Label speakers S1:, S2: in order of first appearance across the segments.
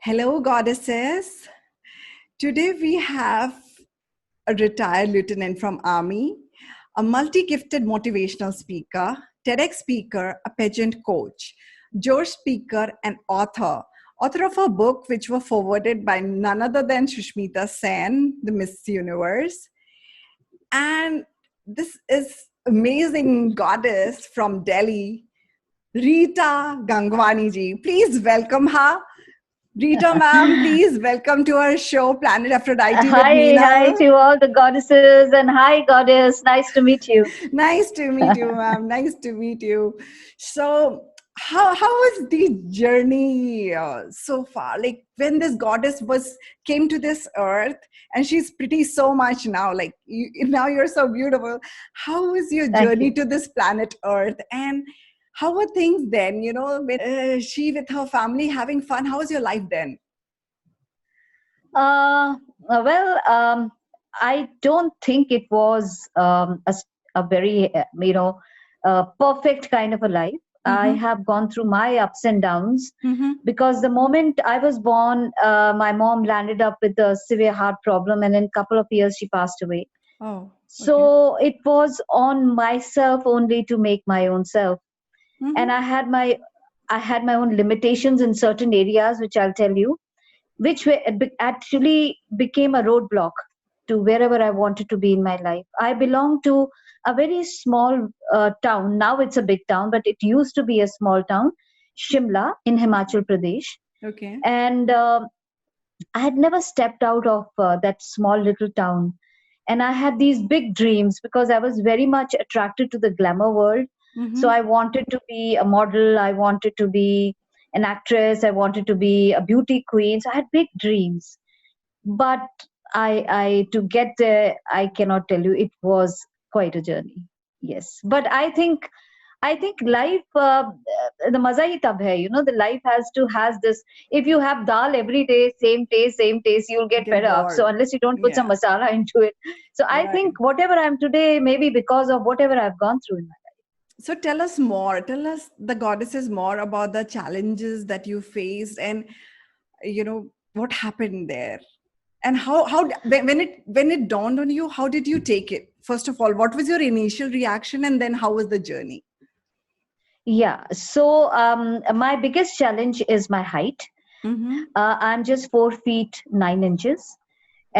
S1: Hello, goddesses. Today we have a retired lieutenant from Army, a multi-gifted motivational speaker, TEDx speaker, a pageant coach, George speaker, and author of a book which was forwarded by none other than Sushmita Sen, the Miss Universe. And this is amazing goddess from Delhi, Rita Gangwani ji. Please welcome her. Rita ma'am, please welcome to our show, Planet Aphrodite with
S2: Hi
S1: Meenal.
S2: to all the goddesses, and hi, goddess. Nice to meet you.
S1: Nice to meet you, ma'am. Nice to meet you. So, how was the journey so far? Like when this goddess came to this earth, and she's pretty so much now. Like now, you're so beautiful. How was your
S2: Thank
S1: journey
S2: you.
S1: to this planet Earth, and how were things then? You know, with she with her family having fun. How was your life then?
S2: Well, I don't think it was a very, perfect kind of a life. I
S1: Mm-hmm.
S2: have gone through my ups and downs
S1: Mm-hmm.
S2: because the moment I was born, my mom landed up with a severe heart problem, and in a couple of years, she passed away.
S1: Oh, okay.
S2: So it was on myself only to make my own self, and
S1: Mm-hmm.
S2: I had my own limitations in certain areas, which I'll tell you, which actually became a roadblock to wherever I wanted to be in my life. I belong to a very small town. Now it's a big town, but it used to be a small town, Shimla in Himachal Pradesh.
S1: Okay.
S2: And I had never stepped out of that small little town. And I had these big dreams because I was very much attracted to the glamour world. So
S1: Mm-hmm.
S2: I wanted to be a model, I wanted to be an actress, I wanted to be a beauty queen. So I had big dreams. But I to get there, I cannot tell you, it was quite a journey. Yes. But I think life, the maza hi tab hai, the life has this. If you have dal every day, same taste, you'll get fed
S1: Get
S2: up. So
S1: bored.
S2: unless you don't put some
S1: Yeah.
S2: masala into it. So I
S1: Right.
S2: think whatever I'm today, maybe because of whatever I've gone through in my
S1: So tell us more. Tell us the goddesses more about the challenges that you faced, and what happened there, and how when it dawned on you, how did you take it? First of all, what was your initial reaction, and then how was the journey?
S2: Yeah. So my biggest challenge is my height.
S1: Mm-hmm.
S2: I'm just 4 feet 9 inches.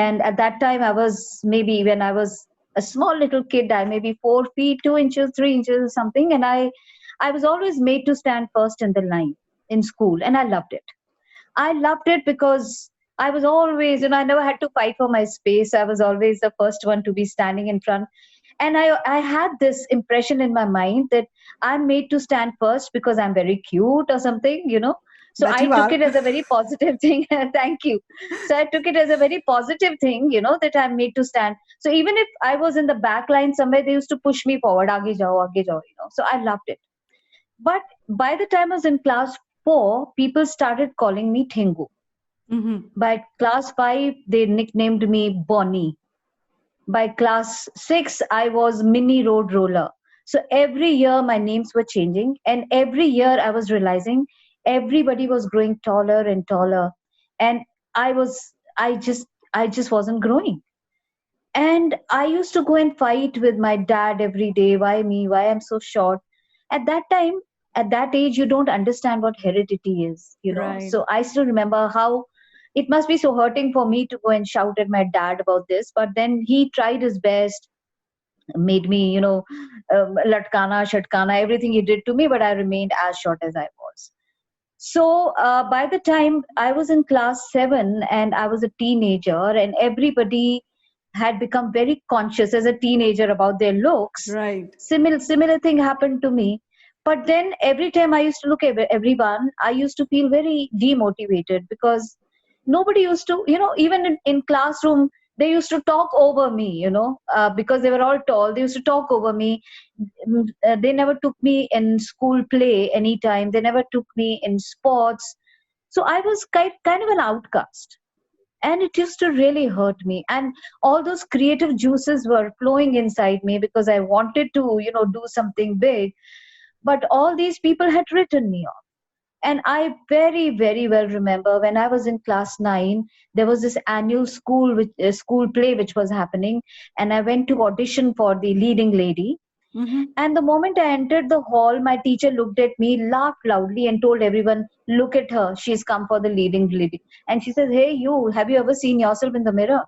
S2: And at that time, I was maybe when I was a small little kid, I maybe 4 feet 2 inches, 3 inches, or something. And I was always made to stand first in the line in school, and I loved it. I loved it because I was always, I never had to fight for my space. I was always the first one to be standing in front. And I had this impression in my mind that I'm made to stand first because I'm very cute or something. So
S1: That
S2: I
S1: you
S2: took
S1: are.
S2: it as a very positive thing. Thank you. So I took it as a very positive thing, that I'm made to stand. So even if I was in the back line somewhere, they used to push me forward, aage jao. So I loved it. But by the time I was in class 4, people started calling me Thengu.
S1: Mm-hmm.
S2: By class 5, they nicknamed me Bonnie. By class 6, I was Mini Road Roller. So every year my names were changing, and every year I was realizing everybody was growing taller and taller, and I just wasn't growing. And I used to go and fight with my dad every day. Why me? Why I'm so short? At that time, at that age, you don't understand what heredity is.
S1: Right.
S2: So I still remember how it must be so hurting for me to go and shout at my dad about this. But then he tried his best, made me, latkana, shatkana, everything he did to me, but I remained as short as I was. So by the time I was in class 7 and I was a teenager, and everybody had become very conscious as a teenager about their looks,
S1: Right.
S2: similar thing happened to me. But then every time I used to look at everyone, I used to feel very demotivated because nobody used to, even in classroom, they used to talk over me, because they were all tall. They used to talk over me. They never took me in school play anytime. They never took me in sports. So I was kind of an outcast. And it used to really hurt me. And all those creative juices were flowing inside me because I wanted to, do something big. But all these people had written me off. And I very, very well remember when I was in class 9, there was this annual school play which was happening, and I went to audition for the leading lady.
S1: Mm-hmm.
S2: And the moment I entered the hall, my teacher looked at me, laughed loudly, and told everyone, "Look at her, she's come for the leading lady." And she says, "Hey, you, have you ever seen yourself in the mirror?"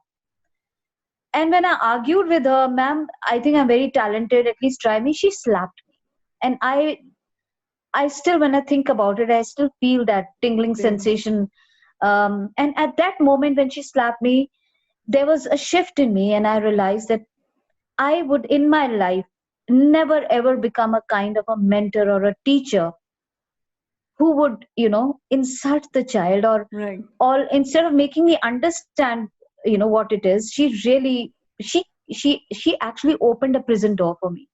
S2: And when I argued with her, "Ma'am, I think I'm very talented, at least try me," she slapped me. And I still, when I think about it, I still feel that tingling
S1: Same.
S2: sensation. And at that moment when she slapped me, there was a shift in me, and I realized that I would, in my life, never ever become a kind of a mentor or a teacher who would, insult the child,
S1: Right.
S2: or instead of making me understand, what it is. She really, she actually opened a prison door for me.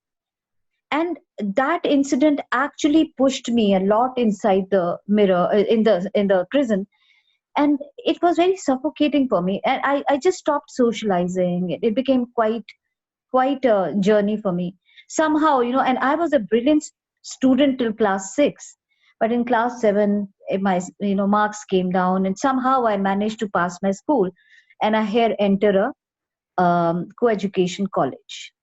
S2: And that incident actually pushed me a lot inside the mirror, in the prison. And it was very suffocating for me, and I just stopped socializing. It became quite a journey for me somehow. And I was a brilliant student till class 6, but in class 7, my marks came down, and somehow I managed to pass my school, and I here enter a co-education college.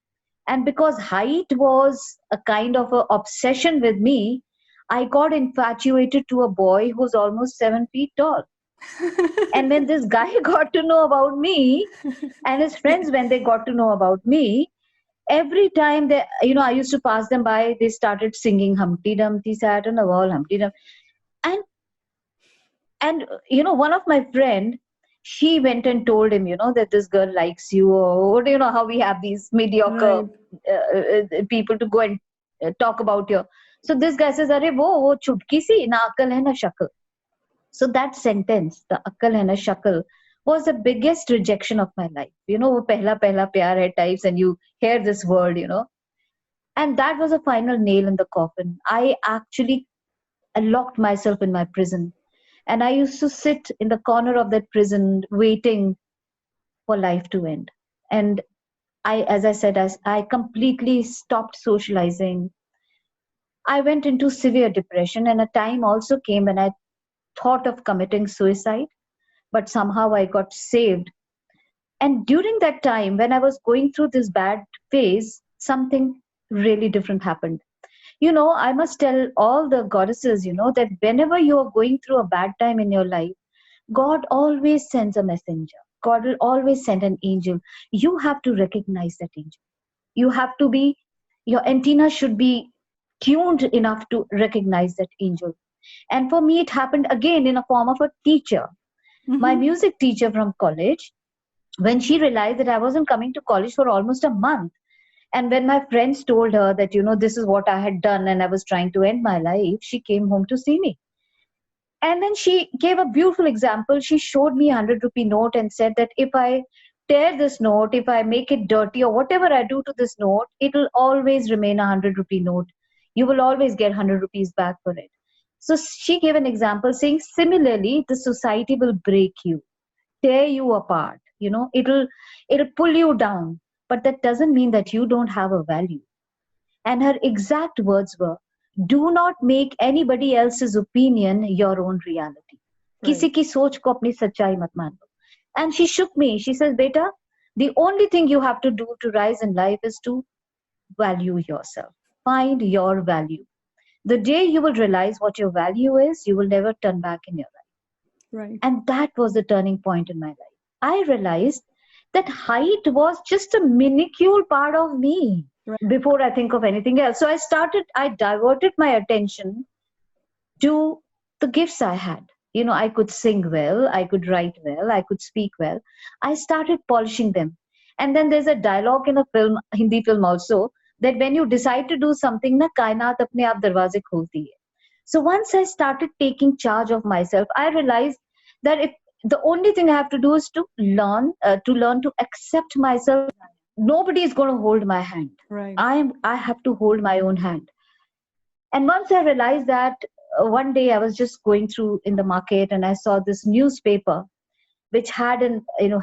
S2: And because height was a kind of a obsession with me, I got infatuated to a boy who's almost 7 feet tall. And when this guy got to know about me, and his friends, when they got to know about me, every time they, I used to pass them by, they started singing Humpty Dumpty sat on a wall, Humpty Dumpty. And one of my friend, she went and told him, that this girl likes you, or how we have these mediocre
S1: Right.
S2: people to go and talk about you. So this guy says, "Arey wo chutki si, na akal hai na shakal." So that sentence, the akal hai na shakal, was the biggest rejection of my life. Wo pehla pehla pyar hai types, and you hear this word. And that was a final nail in the coffin. I actually locked myself in my prison. And I used to sit in the corner of that prison waiting for life to end. And as I said, as I completely stopped socializing, I went into severe depression. And a time also came when I thought of committing suicide, but somehow I got saved. And during that time, when I was going through this bad phase, something really different happened. I must tell all the goddesses, that whenever you are going through a bad time in your life, God always sends a messenger. God will always send an angel. You have to recognize that angel. You have to be, your antenna should be tuned enough to recognize that angel. And for me, it happened again in a form of a teacher. My
S1: Mm-hmm.
S2: music teacher from college, when she realized that I wasn't coming to college for almost a month, and when my friends told her that, this is what I had done and I was trying to end my life, she came home to see me. And then she gave a beautiful example. She showed me a 100 rupee note and said that if I tear this note, if I make it dirty, or whatever I do to this note, it will always remain a 100 rupee note. You will always get 100 rupees back for it. So she gave an example saying, similarly, the society will break you, tear you apart. It'll pull you down, but that doesn't mean that you don't have a value. And her exact words were, "Do not make anybody else's opinion your own reality.
S1: Right.
S2: किसी की सोच को अपनी सच्चाई मत मानो." And she shook me. She says, "Beta, the only thing you have to do to rise in life is to value yourself. Find your value. The day you will realize what your value is, you will never turn back in your life."
S1: Right.
S2: And that was the turning point in my life. I realized that height was just a minuscule part of me
S1: Right.
S2: before I think of anything else. So I diverted my attention to the gifts I had. I could sing well, I could write well, I could speak well. I started polishing them. And then there's a dialogue in a film, Hindi film also, that when you decide to do something, na kainat apne aap darwaze kholti hai. So once I started taking charge of myself, I realized that if the only thing I have to do is to learn to accept myself. Nobody is going to hold my hand.
S1: Right.
S2: I have to hold my own hand. And once I realized that, one day I was just going through in the market, and I saw this newspaper which had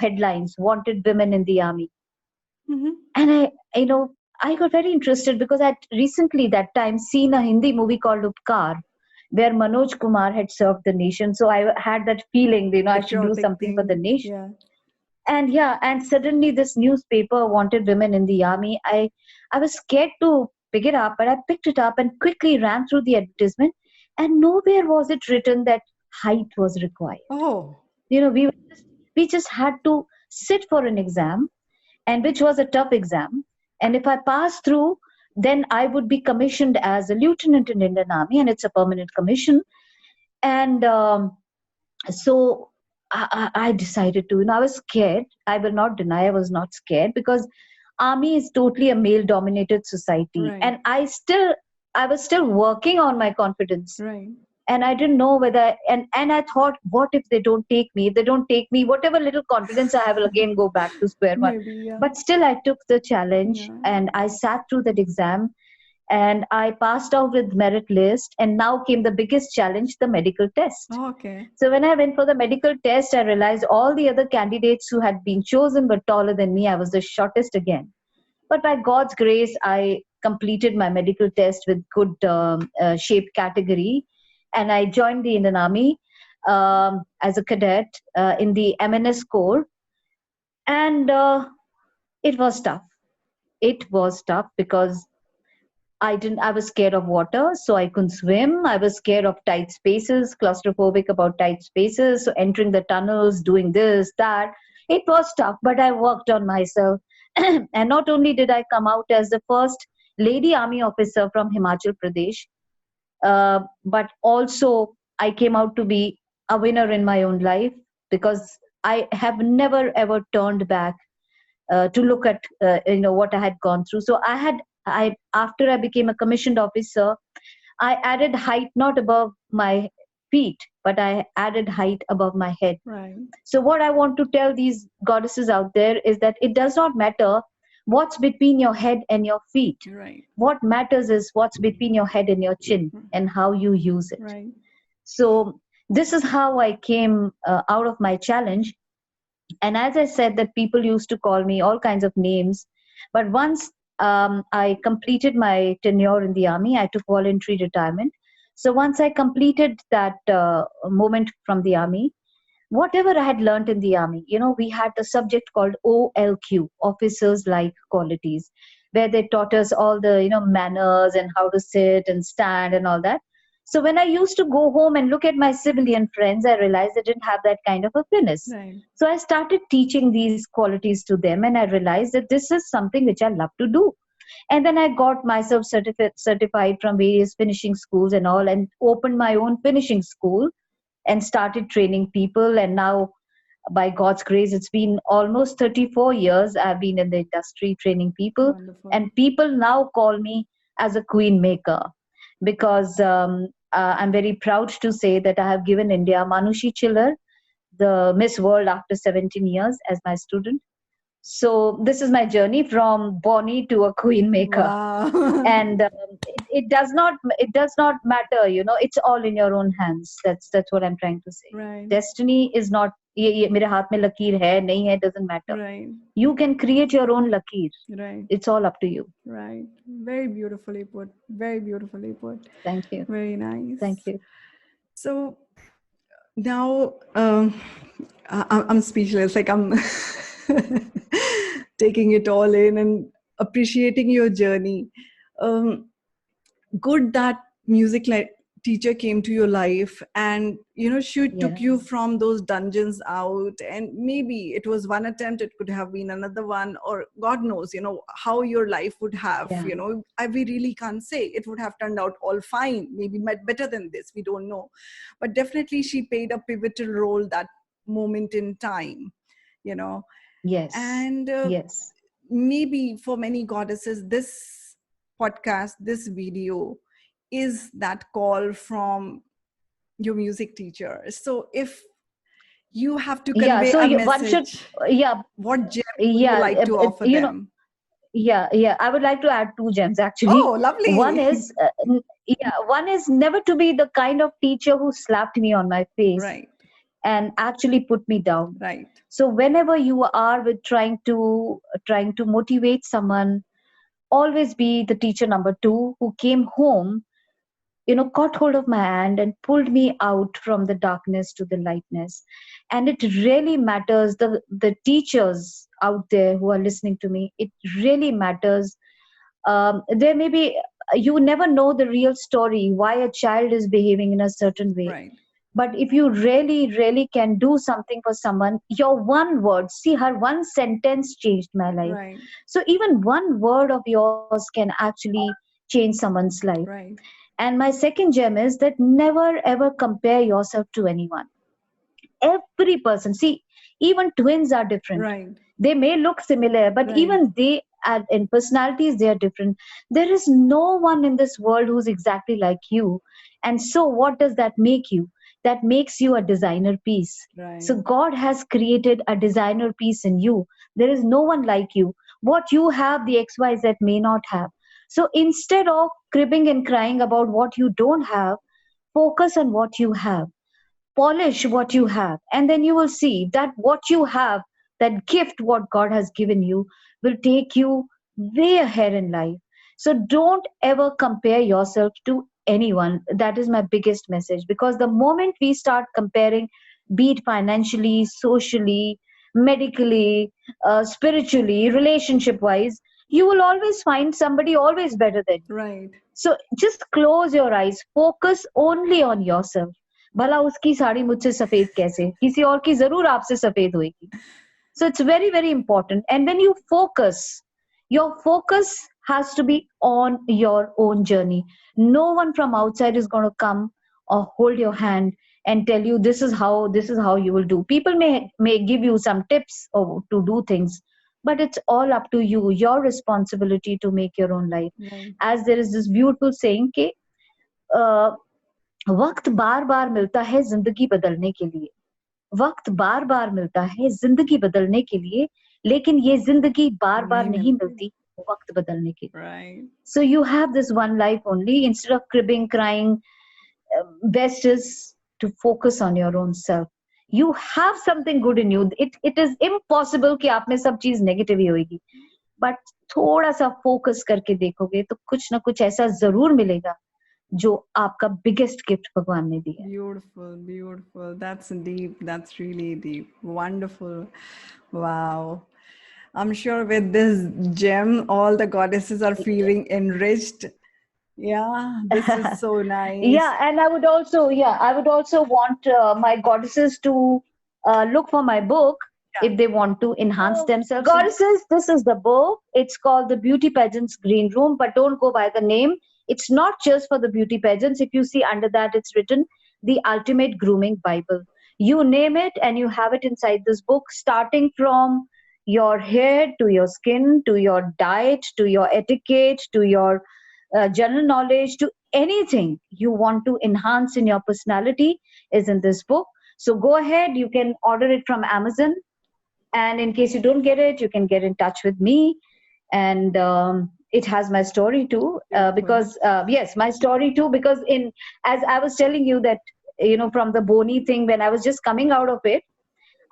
S2: headlines, "Wanted women in the army."
S1: Mm-hmm.
S2: And I got very interested because I'd recently that time seen a Hindi movie called Upkar, where Manoj Kumar had served the nation. So I had that feeling, I should do
S1: Patriotic
S2: something for the
S1: thing.
S2: nation.
S1: Yeah.
S2: And yeah, and suddenly this newspaper wanted women in the army. I was scared to pick it up, but I picked it up and quickly ran through the advertisement, and nowhere was it written that height was required.
S1: Oh,
S2: We just had to sit for an exam, and which was a tough exam. And if I passed through, then I would be commissioned as a lieutenant in Indian Army, and it's a permanent commission. And so I decided to. I was scared. I will not deny I was not scared, because army is totally a male-dominated society,
S1: right.
S2: and I was still working on my confidence,
S1: Right.
S2: and I didn't know whether. And I thought, what if they don't take me? If they don't take me, whatever little confidence I have will again go back to square one.
S1: Maybe, yeah.
S2: But still, I took the challenge,
S1: Yeah.
S2: and I sat through that exam, and I passed out with merit list. And now came the biggest challenge, the medical test.
S1: Oh, okay.
S2: So when I went for the medical test, I realized all the other candidates who had been chosen were taller than me. I was the shortest again. But by God's grace, I completed my medical test with good shape category, and I joined the Indian Army as a cadet in the MNS Corps. And it was tough. It was tough because I was scared of water, so I couldn't swim. I was scared of tight spaces, claustrophobic about tight spaces. So entering the tunnels, doing this, that, it was tough, but I worked on myself. And not only did I come out as the first lady army officer from Himachal Pradesh, but also I came out to be a winner in my own life, because I have never ever turned back to look at what I had gone through. So I after I became a commissioned officer, I added height not above my feet, but I added height above my head.
S1: Right.
S2: So what I want to tell these goddesses out there is that it does not matter what's between your head and your feet.
S1: Right.
S2: What matters is what's between your head and your chin, and how you use it.
S1: Right.
S2: So this is how I came out of my challenge. And as I said, that people used to call me all kinds of names. But once I completed my tenure in the army, I took voluntary retirement. So once I completed that moment from the army, whatever I had learned in the army, we had a subject called OLQ, Officers Like Qualities, where they taught us all the, manners and how to sit and stand and all that. So when I used to go home and look at my civilian friends, I realized I didn't have that kind of a fitness.
S1: Right.
S2: So I started teaching these qualities to them, and I realized that this is something which I love to do. And then I got myself certified from various finishing schools and all, and opened my own finishing school and started training people. And now, by God's grace, it's been almost 34 years I've been in the industry training people.
S1: Wonderful.
S2: And people now call me as a queen maker, because I'm very proud to say that I have given India Manushi Chiller, the Miss World after 17 years, as my student. So this is my journey from Bonnie to a queen maker.
S1: Wow.
S2: And it does not matter, it's all in your own hands. That's what I'm trying to say.
S1: Right.
S2: Destiny is not ye mere haath mein lakeer hai nahi hai, doesn't matter.
S1: Right.
S2: You can create your own lakeer.
S1: Right.
S2: It's all up to you.
S1: Right. Very beautifully put. Very beautifully put.
S2: Thank you.
S1: Very nice.
S2: Thank you.
S1: So now I'm speechless. Like, I'm taking it all in and appreciating your journey. Good that music teacher came to your life, and she took you from those dungeons out, and maybe it was one attempt, it could have been another one, or God knows how your life would have. We really can't say. It would have turned out all fine, maybe better than this, we don't know. But definitely she played a pivotal role that moment in time.
S2: Yes.
S1: And
S2: yes.
S1: Maybe for many goddesses, this podcast, this video is that call from your music teacher. So if you have to convey a message, what gem would you like to offer them?
S2: I would like to add 2 gems actually.
S1: Oh, lovely.
S2: One is never to be the kind of teacher who slapped me on my face.
S1: Right.
S2: And actually put me down.
S1: Right.
S2: So whenever you are with trying to motivate someone, always be the teacher number 2 who came home caught hold of my hand and pulled me out from the darkness to the lightness. And it really matters, the teachers out there who are listening to me, it really matters. There may be, you never know the real story why a child is behaving in a certain way.
S1: Right.
S2: But if you really, really can do something for someone, your one word, see, her one sentence changed my life.
S1: Right.
S2: So even one word of yours can actually change someone's life.
S1: Right.
S2: And my second gem is that never ever compare yourself to anyone. Every person, see, even twins are different.
S1: Right.
S2: They may look similar, but
S1: Right.
S2: even they are in personalities, they are different. There is no one in this world who's exactly like you. And so what does that make you? That makes you a designer piece. So
S1: Right.
S2: God has created a designer piece in you. There is no one like you. What you have, the XYZ may not have. So instead of cribbing and crying about what you don't have, focus on what you have, polish what you have, and then you will see that what you have, that gift what God has given you, will take you way ahead in life. So don't ever compare yourself to anyone. That is my biggest message, because the moment we start comparing, be it financially, socially, medically, spiritually, relationship wise, you will always find somebody always better than you.
S1: Right.
S2: So just close your eyes, focus only on yourself. भला उसकी साड़ी मुझसे सफेद कैसे, किसी और की जरूर आपसे सफेद होएगी. So it's very, very important. And when you focus, your focus has to be on your own journey. No one from outside is going to come or hold your hand and tell you this is how you will do. People may give you some tips or to do things, but it's all up to you, your responsibility to make your own life.
S1: Right.
S2: As there is this beautiful saying कि वक्त बार बार मिलता है जिंदगी बदलने के लिए, वक्त बार बार मिलता है जिंदगी बदलने के लिए, लेकिन ये जिंदगी बार बार नहीं मिलती वक्त बदलने के लिए.
S1: Right.
S2: So you have this one life only. Instead of cribbing, crying, best is to focus on your own self. You have something good in you. It is impossible कि आप में सब चीज नेगेटिव ही होगी, बट थोड़ा सा focus करके देखोगे तो कुछ ना कुछ ऐसा जरूर मिलेगा जो आपका बिगेस्ट गिफ्ट भगवान ने दिया.
S1: Beautiful, beautiful. That's deep. That's really deep. Wonderful. Wow. I'm sure with this gem, all the goddesses are feeling enriched. Yeah, this is so nice.
S2: Yeah, and I would also want my goddesses to look for my book if they want to enhance themselves. Goddesses, this is the book. It's called The Beauty Pageants Green Room, but don't go by the name. It's not just for the beauty pageants. If you see under that, it's written The Ultimate Grooming Bible. You name it and you have it inside this book, starting from your hair to your skin, to your diet, to your etiquette, to your general knowledge, to anything you want to enhance in your personality is in this book. So go ahead, you can order it from Amazon. And in case you don't get it, you can get in touch with me. And it has my story too, because yes, my story too, because as I was telling you that, from the bony thing, when I was just coming out of it,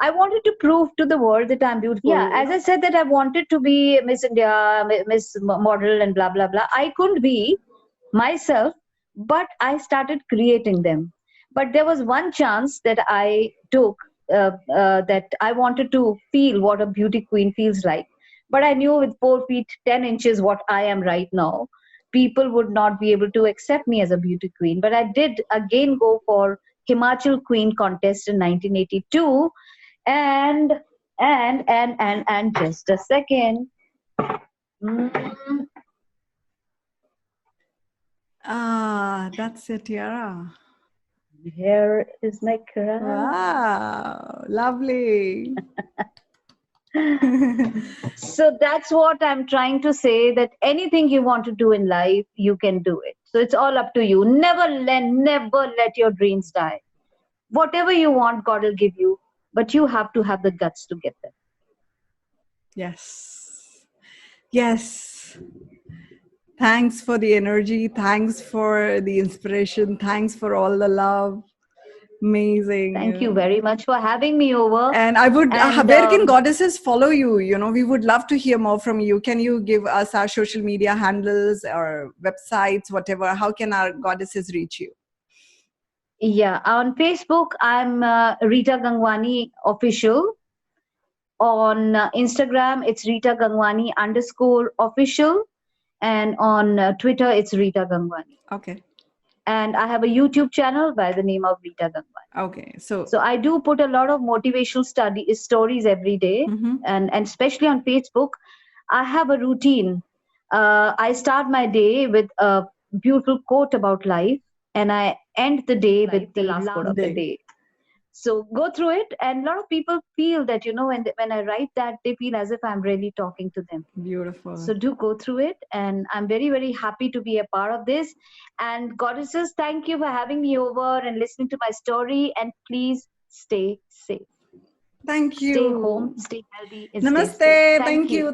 S2: I wanted to prove to the world that I'm beautiful. Yeah, as I said that I wanted to be Miss India, Miss Model and blah, blah, blah. I couldn't be myself, but I started creating them. But there was one chance that I took, that I wanted to feel what a beauty queen feels like. But I knew with 4 feet, 10 inches, what I am right now, people would not be able to accept me as a beauty queen. But I did again go for Himachal Queen contest in 1982. And just a second.
S1: That's a tiara.
S2: Here is my crown.
S1: Wow, lovely.
S2: So that's what I'm trying to say, that anything you want to do in life, you can do it. So it's all up to you. Never let your dreams die. Whatever you want, God will give you, but you have to have the guts to get there.
S1: Yes. Yes. Thanks for the energy. Thanks for the inspiration. Thanks for all the love. Amazing.
S2: Thank you very much for having me over.
S1: And I would,
S2: And
S1: where can goddesses follow you? You know, we would love to hear more from you. Can you give us our social media handles or websites, whatever? How can our goddesses reach you?
S2: yeah, on Facebook, I'm Rita Gangwani official. On Instagram, it's Rita Gangwani _official. And on Twitter, it's Rita Gangwani.
S1: Okay.
S2: And I have a YouTube channel by the name of Rita Gangwani.
S1: Okay. So
S2: I do put a lot of motivational stories every day, and especially on Facebook, I have a routine. I start my day with a beautiful quote about life, and I end the day with the last quote of the day. So go through it, and a lot of people feel that, when I write that, they feel as if I'm really talking to them.
S1: Beautiful.
S2: So do go through it, and I'm very, very happy to be a part of this. And goddesses, thank you for having me over and listening to my story, and please stay safe.
S1: Thank you.
S2: Stay home, stay healthy.
S1: Namaste. Thank you.